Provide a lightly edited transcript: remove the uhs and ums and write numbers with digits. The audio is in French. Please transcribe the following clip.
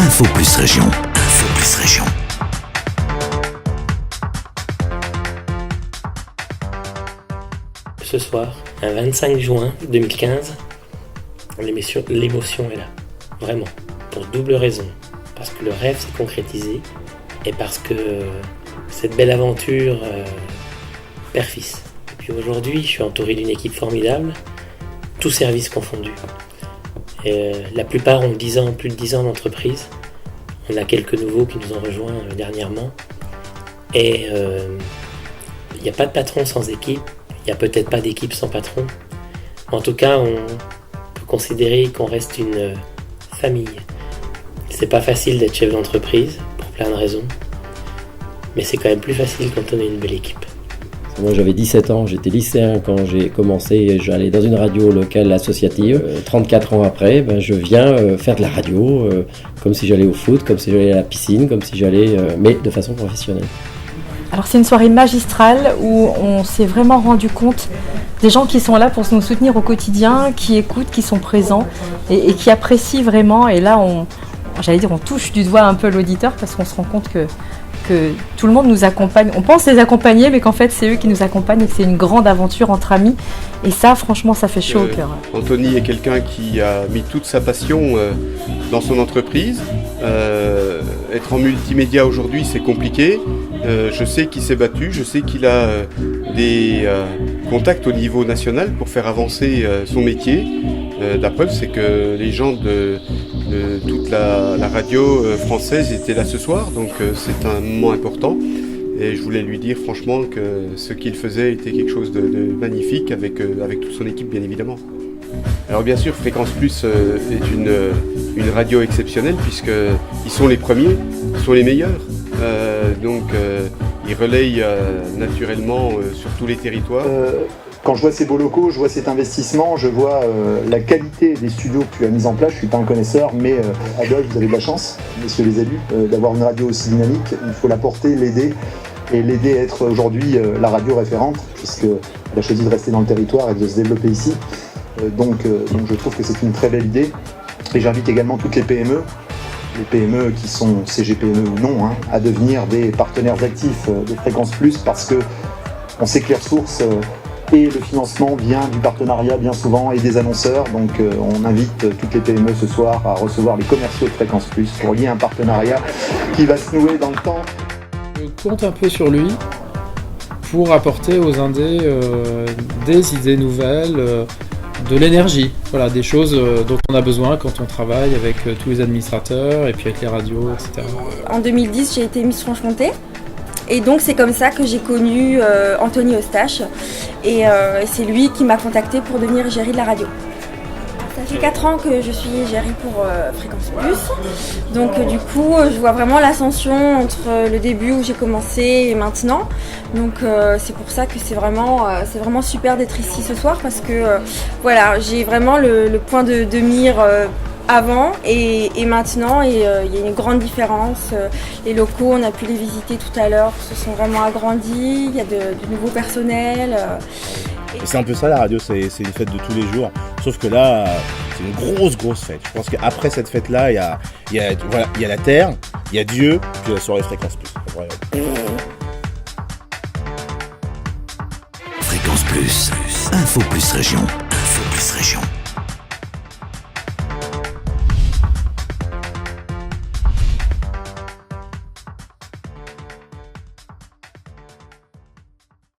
Info Plus Région. Info Plus Région. Ce soir, un 25 juin 2015, l'émotion est là. Vraiment. Pour double raison. Parce que le rêve s'est concrétisé et parce que cette belle aventure père-fils. Et puis aujourd'hui, je suis entouré d'une équipe formidable, tous services confondus. La plupart ont plus de 10 ans d'entreprise. On a quelques nouveaux qui nous ont rejoints dernièrement. Et il n'y a pas de patron sans équipe. Il n'y a peut-être pas d'équipe sans patron. En tout cas, on peut considérer qu'on reste une famille. C'est pas facile d'être chef d'entreprise, pour plein de raisons. Mais c'est quand même plus facile quand on a une belle équipe. Moi j'avais 17 ans, j'étais lycéen quand j'ai commencé, j'allais dans une radio locale associative. 34 ans après, je viens faire de la radio, comme si j'allais au foot, comme si j'allais à la piscine, comme si j'allais, mais de façon professionnelle. Alors c'est une soirée magistrale où on s'est vraiment rendu compte des gens qui sont là pour nous soutenir au quotidien, qui écoutent, qui sont présents et qui apprécient vraiment. Et là, on touche du doigt un peu l'auditeur parce qu'on se rend compte que tout le monde nous accompagne. On pense les accompagner, mais qu'en fait, c'est eux qui nous accompagnent et que c'est une grande aventure entre amis. Et ça, franchement, ça fait chaud au cœur. Anthony est quelqu'un qui a mis toute sa passion dans son entreprise. Être en multimédia aujourd'hui, c'est compliqué. Je sais qu'il s'est battu, je sais qu'il a des contacts au niveau national pour faire avancer son métier. La preuve, c'est que les gens de toute la radio française étaient là ce soir, donc c'est un moment important. Et je voulais lui dire franchement que ce qu'il faisait était quelque chose de magnifique avec toute son équipe, bien évidemment. Alors bien sûr, Fréquence Plus est une radio exceptionnelle puisqu'ils sont les premiers, ils sont les meilleurs. Donc ils relayent naturellement sur tous les territoires. Quand je vois ces beaux locaux, je vois cet investissement, je vois la qualité des studios que tu as mis en place. Je ne suis pas un connaisseur, mais Adolphe, vous avez de la chance, messieurs les élus, d'avoir une radio aussi dynamique. Il faut la porter, l'aider, et l'aider à être aujourd'hui la radio référente, puisqu'elle a choisi de rester dans le territoire et de se développer ici. Donc je trouve que c'est une très belle idée. Et j'invite également toutes les PME qui sont CGPME ou non, à devenir des partenaires actifs de Fréquence Plus, parce que on sait que les ressources et le financement vient du partenariat bien souvent et des annonceurs. Donc on invite toutes les PME ce soir à recevoir les commerciaux de Fréquence Plus pour lier un partenariat qui va se nouer dans le temps. Je compte un peu sur lui pour apporter aux indés des idées nouvelles, de l'énergie, voilà, des choses dont on a besoin quand on travaille avec tous les administrateurs et puis avec les radios, etc. En 2010, j'ai été Miss Franche-Comté. Et donc c'est comme ça que j'ai connu Anthony Eustache et c'est lui qui m'a contacté pour devenir égérie de la radio. Ça fait 4 ans que je suis égérie pour Fréquence Plus, donc du coup je vois vraiment l'ascension entre le début où j'ai commencé et maintenant. Donc c'est pour ça que c'est vraiment super d'être ici ce soir parce que voilà, j'ai vraiment le point de mire avant et maintenant, et il y a une grande différence. Les locaux, on a pu les visiter tout à l'heure, se sont vraiment agrandis, il y a du nouveau personnel. C'est un peu ça la radio, c'est une fête de tous les jours, sauf que là, c'est une grosse fête. Je pense qu'après cette fête-là, il y a la Terre, il y a Dieu, puis la soirée Fréquence Plus. Fréquence Plus, Info Plus Région.